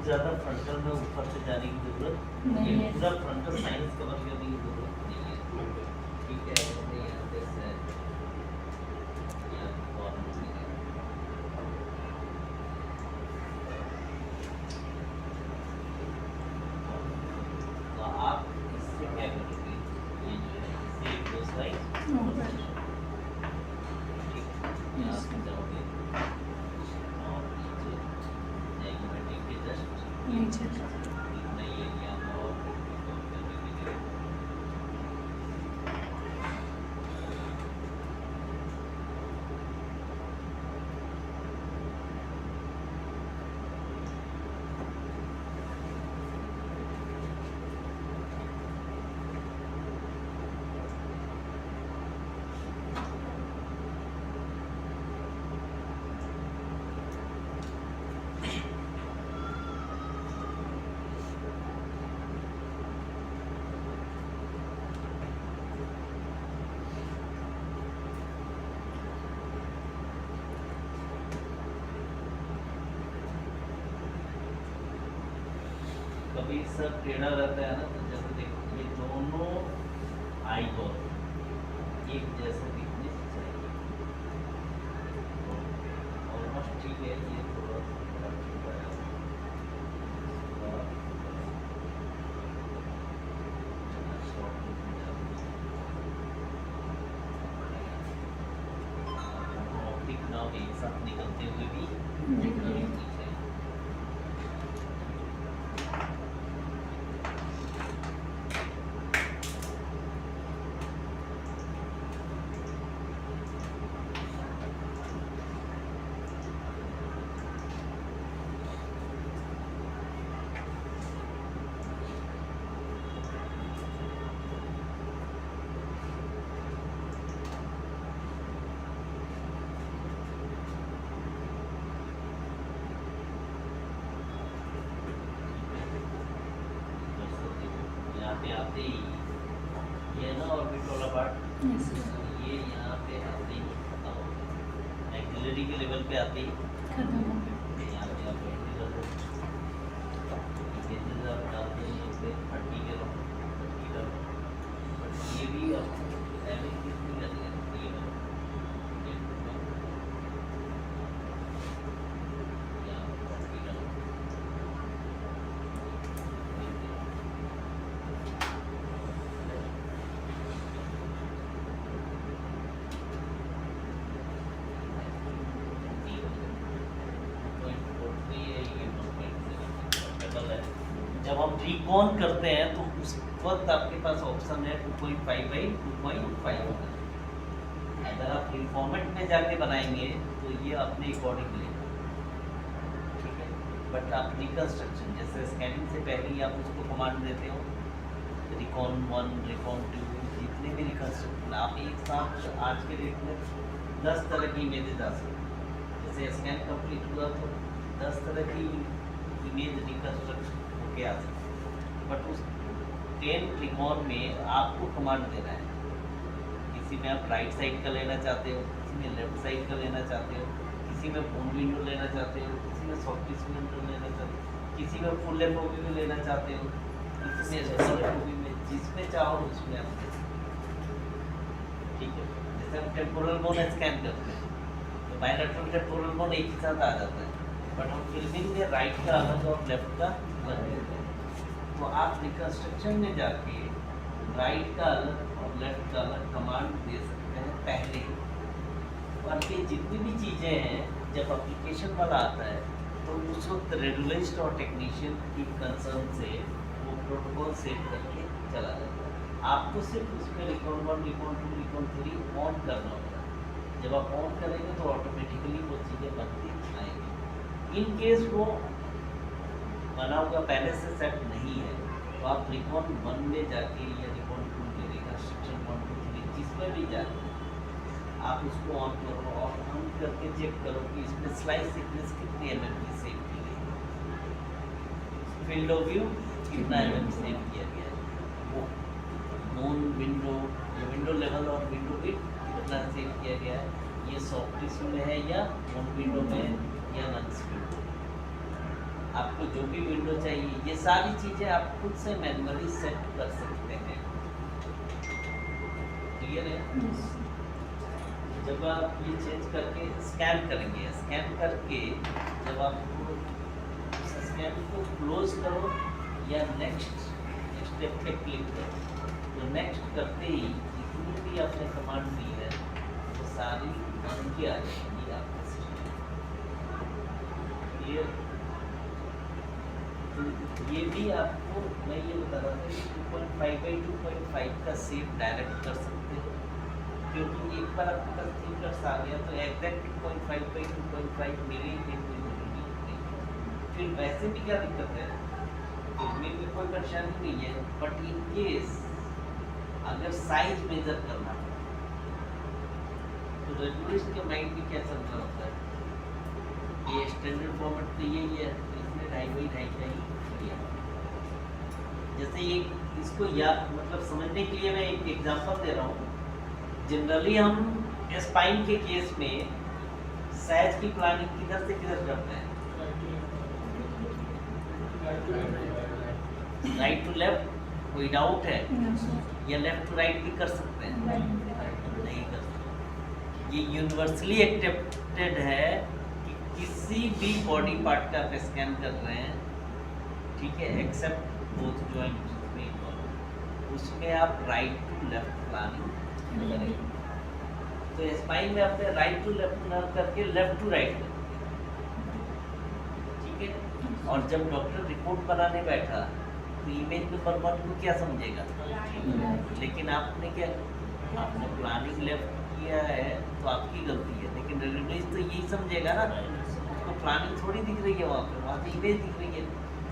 ज़्यादा फ्रंटल में ऊपर से जाने की जरूरत नहीं ये है। पूरा फ्रंटल साइंस कवर करने की जरूरत नहीं है। ठीक है, हमने यहाँ पे से यहाँ कॉर्नर से तो आप इससे क्या करोगे, ये जो है इसे दो स्लाइड ठीक है, यहाँ पे जाओगे और नीचे जाएंगे के जस्ट नीचे इतना ही एरिया में और करने के लिए कभी सब टेढ़ा रहता है ना, तो जैसे देखो ये दोनों आई बॉल एक जैसे दिखने चाहिए। ऑलमोस्ट ठीक है, ये थोड़ा सा छूटा है। शॉर्ट दिखने जाती है। ऑप्टिक नाव एक साथ निकलते हुए भी दिख रही है। ठीक है। यहाँ पे आते ही ये ना ऑर्बिट वाला पार्ट Yes. ये यहाँ पे आते ही खत्म हो गया। एक्सिलरी के लेवल पे आते ही खत्म हो गया। यहाँ पे आप इंटीरियर आप डालते हैं ये पे 30 के लो 30 का बट ये भी अब एवरेज कितनी कर दिया ये वाला। यहाँ पे 40 का जब हम रिकॉन करते हैं तो उस वक्त आपके पास ऑप्शन है 2.5 बाई 2.5 होगा। अगर आप फॉर्मेट में जाके बनाएंगे तो ये अपने अकॉर्डिंग लेगा, ठीक है। बट आप रिकंस्ट्रक्शन जैसे स्कैनिंग से पहले ही आप उसको कमांड देते हो रिकॉन 1 रिकॉन 2 जितने भी रिकंस्ट्रक्शन आप एक साथ आज के डेट में 10 तरह की इमेजेस आ सकती हैं। जैसे स्कैन कंप्लीट हुआ तो 10 तरह की इमेज रिकंस्ट्रक्शन होके आ सकती है। बट उस 10 त्रिकोण में आपको कमांड देना है। किसी में आप राइट साइड का लेना चाहते हो, किसी में लेफ्ट साइड का लेना चाहते हो, किसी में फुल विंडो लेना चाहते हो, किसी में सॉफ्टिस विंडो लेना चाहते हो, किसी में फुल एफओवी में लेना चाहते हो, किसी में स्मॉल एफओवी में, जिसमें चाहो उसमें आप ले सकते हो। ठीक है, जैसे हम टेम्पोरल बोन स्कैन करते हैं तो बायलैटरल टेम्पोरल बोन एक ही साथ आ जाता है, बट हम फिल्मिंग में राइट का अलग और लेफ्ट का अलग देते हैं। तो आप रिकंस्ट्रक्शन में जाके राइट का अलग और लेफ्ट का अलग कमांड दे सकते हैं पहले ही। और ये जितनी भी चीज़ें हैं जब एप्लीकेशन वाला आता है तो उस वक्त रेगुलरिस्ट और टेक्नीशियन की कंसर्न से वो प्रोटोकॉल सेट करके चला जाता है। आपको सिर्फ उसमें रिकॉन 1 रिकॉन 2 रिकॉन 3 ऑन करना होगा। जब आप ऑन करेंगे तो ऑटोमेटिकली वो चीज़ें बनती आएंगी। इन केस वो बना हुआ पहले से सेट नहीं है तो आप रिकॉन 1 में जाके या रिकॉन 2 में रिकंस्ट्रक्शन 1 2 3 जिसमें भी जाके आप उसको ऑन करो और ऑन करके चेक करो कि इसमें स्लाइस थिकनेस कितनी mm की सेव की गई है, फील्ड ऑफ व्यू कितना mm सेव किया गया है, वो मून विंडो या विंडो लेवल और विंडो विड्थ कितना सेव किया गया है, ये सॉफ्ट टिश्यू में है या मून विंडो में या लंग्स विंडो। आपको जो भी विंडो चाहिए, ये सारी चीज़ें आप खुद से मैनुअली सेट कर सकते हैं। क्लियर है? Yes. जब आप ये चेंज करके स्कैन करेंगे, स्कैन करके जब आप स्कैन को क्लोज करो या नेक्स्ट स्टेप पे क्लिक करो, तो नेक्स्ट करते ही जितनी भी आपने कमांड दी है वो सारी उनकी आ जाएंगी आपके सिस्टम। तो ये भी आपको मैं ये बता रहा था कि 2.5/2.5 का सेव डायरेक्ट कर सकते हो, क्योंकि एक बार आपके पास थिंकर्स आ गया तो एग्जैक्ट 2.5/2.5 मेरे लिए कोई जरूरी नहीं। फिर वैसे भी क्या दिक्कत है, इसमें भी कोई परेशानी नहीं है, बट इन केस अगर साइज मेजर करना हो तो रेगुलेशन के माइंड में क्या चल रहा होता है, ये स्टैंडर्ड फॉर्मेट तो यही है, इसमें 2.5/2.5 का ही किया। जैसे ये इसको याद मतलब समझने के लिए मैं एक एग्जांपल दे रहा हूँ। जनरली हम स्पाइन के केस में साइज की प्लानिंग किधर से किधर करते हैं, राइट टू लेफ्ट, कोई डाउट है? No, sir. या लेफ्ट टू राइट भी कर सकते हैं? Right. नहीं कर सकते। ये यूनिवर्सली एक्सेप्टेड है कि किसी भी बॉडी पार्ट का आप स्कैन कर रहे हैं, ठीक है, एक्सेप्ट बोथ जॉइंट में, उसमें आप राइट टू लेफ्ट प्लानिंग करेंगे। तो स्पाइन में आपने राइट टू लेफ्ट ना करके लेफ्ट टू राइट कर, ठीक है। और जब डॉक्टर रिपोर्ट बनाने बैठा तो इमेज नंबर 1 को क्या समझेगा, लेकिन आपने क्या, आपने प्लानिंग लेफ्ट किया है तो आपकी गलती है, लेकिन रेडियोलॉजिस्ट तो यही समझेगा ना, उसको प्लानिंग थोड़ी दिख रही है, वहाँ पे इमेज दिख रही है,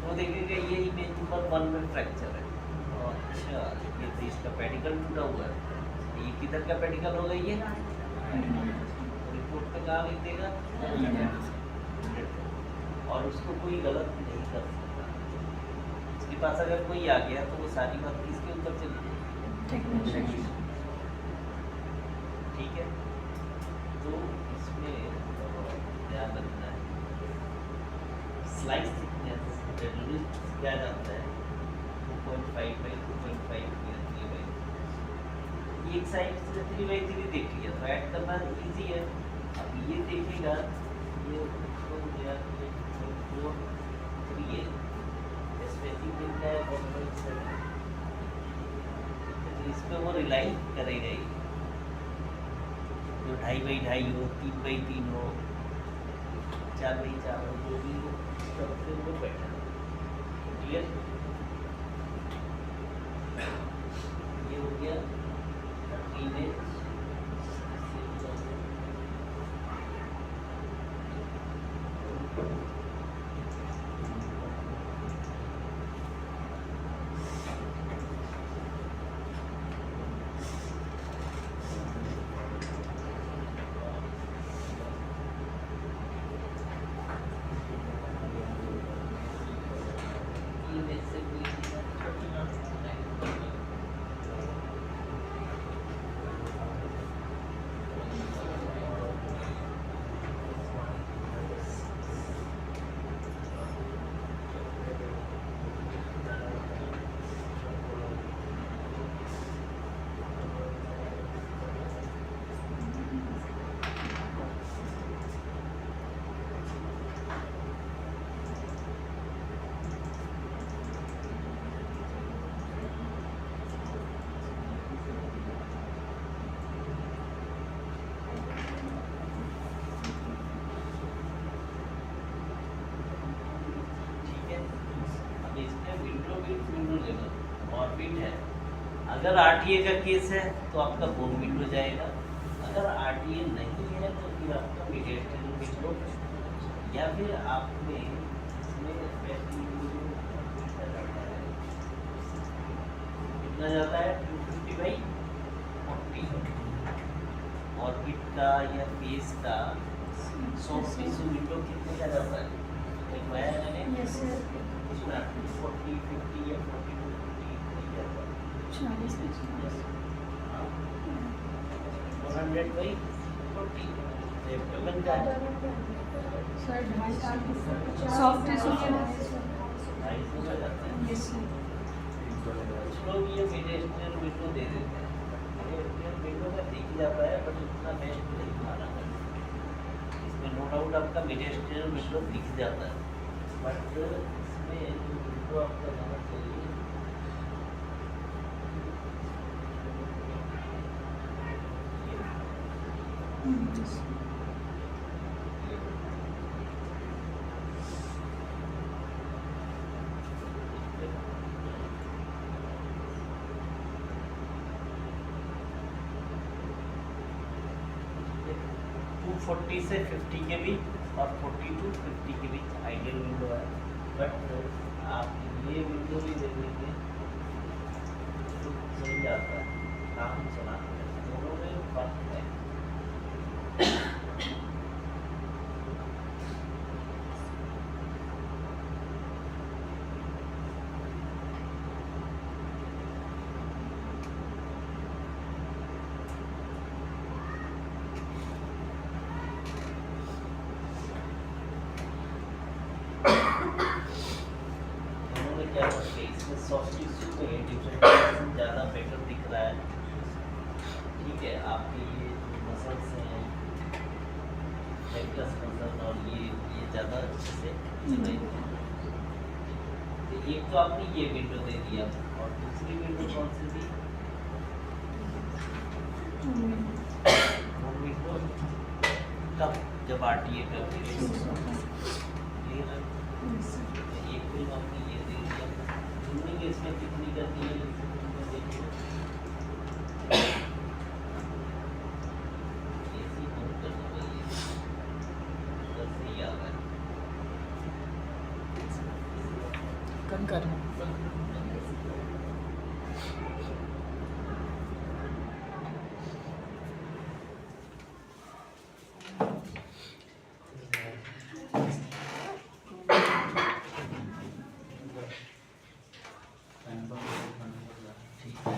वो देखेगा ये इमेज नंबर 1 में फ्रैक्चर है। अच्छा, ये तो इसका पेडिकल टूटा हुआ है, ये किधर का पेडिकल होगा, ये रिपोर्ट पे कहाँ लिख देगा, और उसको कोई गलत नहीं कर सकता। उसके पास अगर कोई आ गया तो वो सारी बात किसके ऊपर चली, Technician. ठीक है। तो इसमें ध्यान रखना है, स्लाइस थिकनेस रेडियोलॉजिस्ट क्या जानता है, 2.5/2.5 या 3/3। एक साइड से 3/3 देख लिया तो ऐड करना इजी है। अब ये देखेगा, ये हो गया 4.3 है, स्पेसिंग मिलता है 1.7, इस पे वो रिलाई करेगा ही, जो 2.5/2.5 हो, 3/3 हो, 4/4 हो, जो भी हो, सबसे वो बेटर। क्लियर? ये हो गया इमेज। अगर आरटीए का केस है तो आपका बोन विंडो जाएगा, अगर आरटीए नहीं है तो फिर आपका मीडिएटेड विंडो, या फिर आपने इसमें कितना जाता है 250/40, ऑर्बिट का या फेस का 100 विंडो कितने का जाता है, एक बताया मैंने। Yes, sir. इसमें 40, 50 या 40 to 50 नहीं जाता। 40 100/40, शेप पे बन जाए। सर 2.5 सॉफ्ट टिश्यू के ढाई सौ का जाता है। Yes sir. कुछ लोग ये मिडेस्टियल विंडो दे देते हैं, मिडेस्टियल विंडो में दिख जाता है बट उतना बेस्ट नहीं माना है। इसमें नो डाउट आपका मिडेस्टियल विंडो दिख जाता है, बट इसमें जो विंडो आपका जाना चाहिए ये 240 से 50 के बीच और 40 to 50 के बीच आइडियल विंडो है। बट आप ये विंडो भी देख लीजिए तो चल जाता है, काम चलाना है, दोनों में फर्क है। उन्होंने क्या करके इसमें सॉफ्ट टिश्यू में डिफरेंशिएशन ज़्यादा बेटर दिख रहा है। ठीक है, आपके ये जो मसल्स हैं, पेक्टस मसल और ये ज़्यादा अच्छे से चलेंगे। तो एक तो आपने ये विंडो दे दिया और दूसरी विंडो कौन सी थी? वो विंडो कब जब RTA करते क्लियर है। एक फिल्म आपने ये दे दिया, ट्यूनिंग इसमें कितनी करनी है इसमें देखिए। एसी कम करना चाहिए, बस सही आ रहा है। कम करना। ठीक है,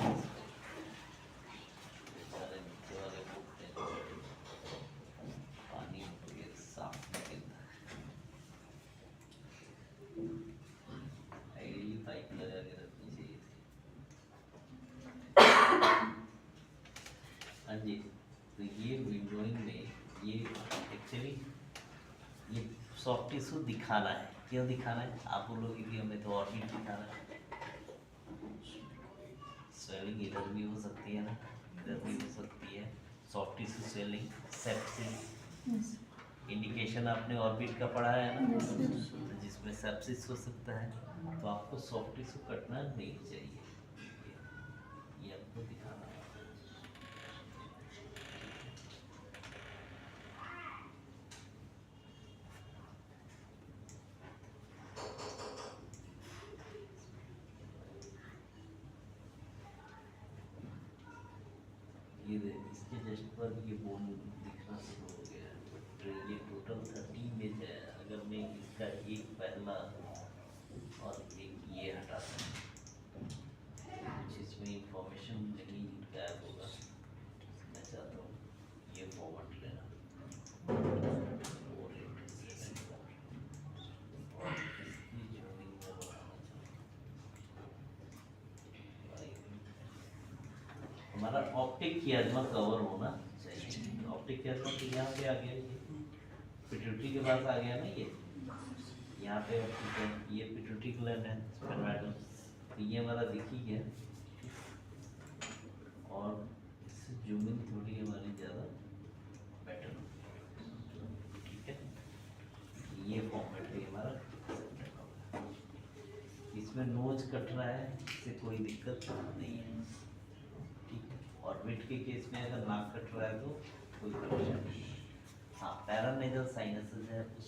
बेचारे नीचे वाले बोलते हैं पानी ये साफ निकलता है। आइडियली पाइप लगा के रखनी चाहिए थी। हाँ जी, तो ये विंडोइंग में ये एक्चुअली ये सॉफ्ट टिश्यू दिखाना है। क्यों दिखाना है? आप बोलोगे कि हमें तो और भी दिखाना है। स्वेलिंग इधर भी हो सकती है ना, इधर भी हो सकती है। Soft tissue swelling, sepsis, indication आपने ऑर्बिट का पढ़ा है ना, तो जिसमें सेप्सिस हो सकता है, तो आपको सॉफ्ट टिश्यू कटना नहीं चाहिए। ये आपको दिखाना है। ये इसके जस्ट पर ये बोन दिखना शुरू हो गया है। तो ये टोटल 30 इमेज है। अगर मैं इसका एक पहला और एक ये हटा दूँ, कुछ इसमें इंफॉर्मेशन नहीं गायब होगा। मैं चाहता हूँ ये फॉर्मेट लेना और इसकी जोड़िंग में बढ़ाना चाहूँ। हमारा ऑप्टिक कियाज्मा कवर होना चाहिए। ऑप्टिक कियाज्मा तो यहाँ पे आ गया, ये पिट्यूटरी के पास आ गया ना, ये यहाँ पे ऑप्टिक है, ये पिट्यूटरी ग्लैंड है, स्फेनोइडल। तो ये हमारा दिख ही गया। और इससे जूमिंग थोड़ी हमारी ज़्यादा बेटर हो। ठीक है, ये फॉर्मेट भी हमारा इसमें नोज कट रहा है, इससे कोई दिक्कत नहीं है। ठीक है, और ऑर्बिट के केस में अगर नाक कट रहा है तो कोई परेशानी नहीं है। हाँ, पैरानेजल साइनसेस है।